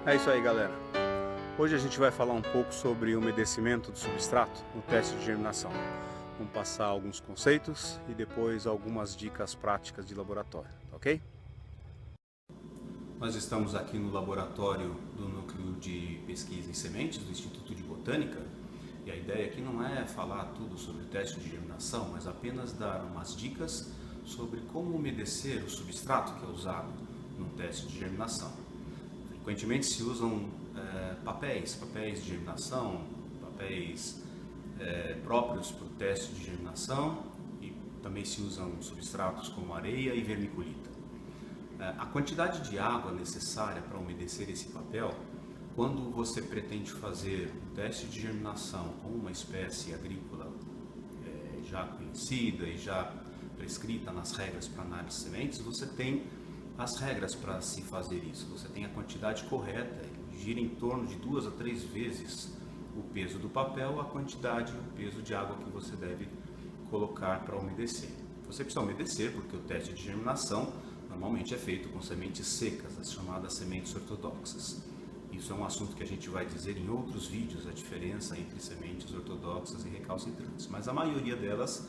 É isso aí, galera. Hoje a gente vai falar um pouco sobre o umedecimento do substrato no teste de germinação. Vamos passar alguns conceitos e depois algumas dicas práticas de laboratório, ok? Nós estamos aqui no laboratório do Núcleo de Pesquisa em Sementes do Instituto de Botânica e a ideia aqui não é falar tudo sobre o teste de germinação, mas apenas dar umas dicas sobre como umedecer o substrato que é usado no teste de germinação. Frequentemente se usam papéis de germinação, papéis próprios para o teste de germinação e também se usam substratos como areia e vermiculita. A quantidade de água necessária para umedecer esse papel, quando você pretende fazer um teste de germinação com uma espécie agrícola já conhecida e já prescrita nas regras para análise de sementes, você tem as regras para se fazer isso. Você tem a quantidade correta, gira em torno de 2 a 3 vezes o peso do papel, a quantidade, o peso de água que você deve colocar para umedecer. Você precisa umedecer porque o teste de germinação normalmente é feito com sementes secas, as chamadas sementes ortodoxas. Isso é um assunto que a gente vai dizer em outros vídeos, a diferença entre sementes ortodoxas e recalcitrantes, mas a maioria delas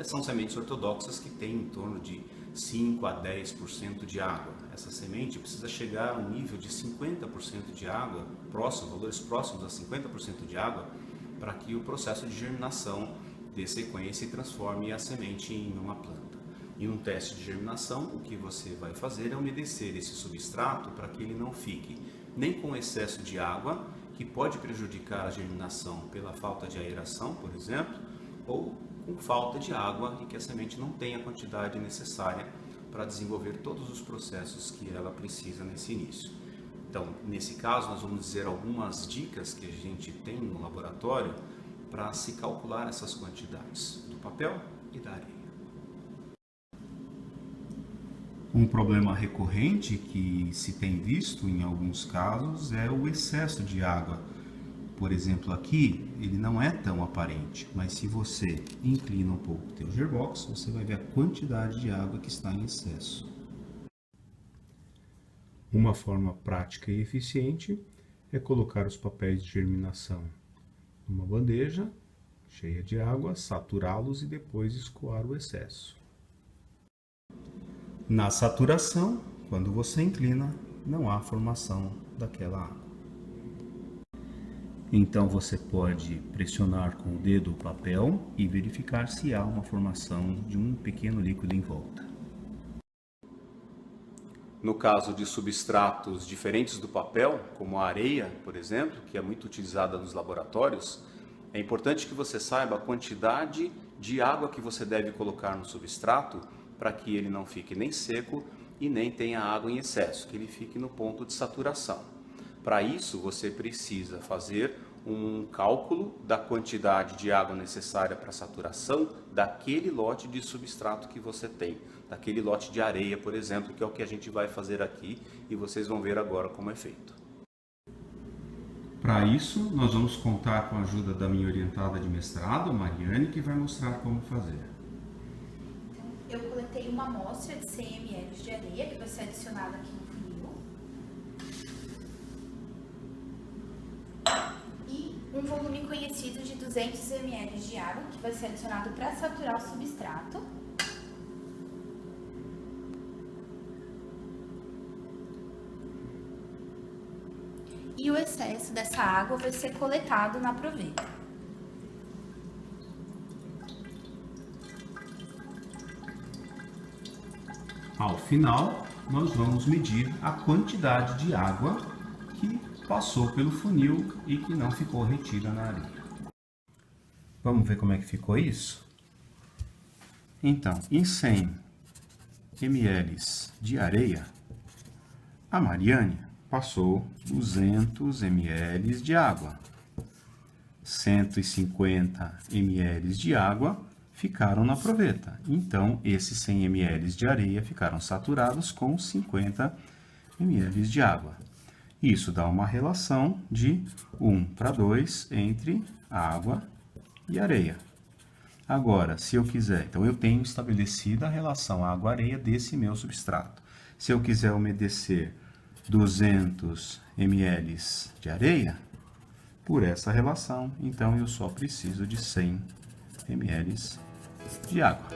são sementes ortodoxas que têm em torno de 5 a 10% de água. Essa semente precisa chegar a um nível de 50% de água, valores próximos a 50% de água, para que o processo de germinação dê sequência e transforme a semente em uma planta. Em um teste de germinação, o que você vai fazer é umedecer esse substrato para que ele não fique nem com excesso de água, que pode prejudicar a germinação pela falta de aeração, por exemplo, ou com falta de água e que a semente não tem a quantidade necessária para desenvolver todos os processos que ela precisa nesse início. Então, nesse caso, nós vamos dizer algumas dicas que a gente tem no laboratório para se calcular essas quantidades do papel e da areia. Um problema recorrente que se tem visto em alguns casos é o excesso de água. Por exemplo, aqui ele não é tão aparente, mas se você inclina um pouco o teu gearbox, você vai ver a quantidade de água que está em excesso. Uma forma prática e eficiente é colocar os papéis de germinação numa bandeja cheia de água, saturá-los e depois escoar o excesso. Na saturação, quando você inclina, não há formação daquela água. Então você pode pressionar com o dedo o papel e verificar se há uma formação de um pequeno líquido em volta. No caso de substratos diferentes do papel, como a areia, por exemplo, que é muito utilizada nos laboratórios, é importante que você saiba a quantidade de água que você deve colocar no substrato para que ele não fique nem seco e nem tenha água em excesso, que ele fique no ponto de saturação. Para isso, você precisa fazer um cálculo da quantidade de água necessária para a saturação daquele lote de substrato que você tem, daquele lote de areia, por exemplo, que é o que a gente vai fazer aqui e vocês vão ver agora como é feito. Para isso, nós vamos contar com a ajuda da minha orientada de mestrado, Mariane, que vai mostrar como fazer. Eu coletei uma amostra de 100 ml de areia, que vai ser adicionada aqui no funil. E um volume conhecido de 200 ml de água, que vai ser adicionado para saturar o substrato. E o excesso dessa água vai ser coletado na proveta. Ao final, nós vamos medir a quantidade de água que passou pelo funil e que não ficou retida na areia. Vamos ver como é que ficou isso? Então, em 100 ml de areia, a Mariane passou 200 ml de água. 150 ml de água ficaram na proveta. Então, esses 100 ml de areia ficaram saturados com 50 ml de água. Isso dá uma relação de 1:2 entre água e areia. Agora, se eu quiser, então eu tenho estabelecida a relação água-areia desse meu substrato. Se eu quiser umedecer 200 ml de areia, por essa relação, então eu só preciso de 100 ml de água.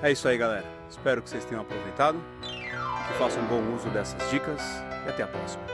É isso aí, galera. Espero que vocês tenham aproveitado, que façam bom uso dessas dicas e até a próxima.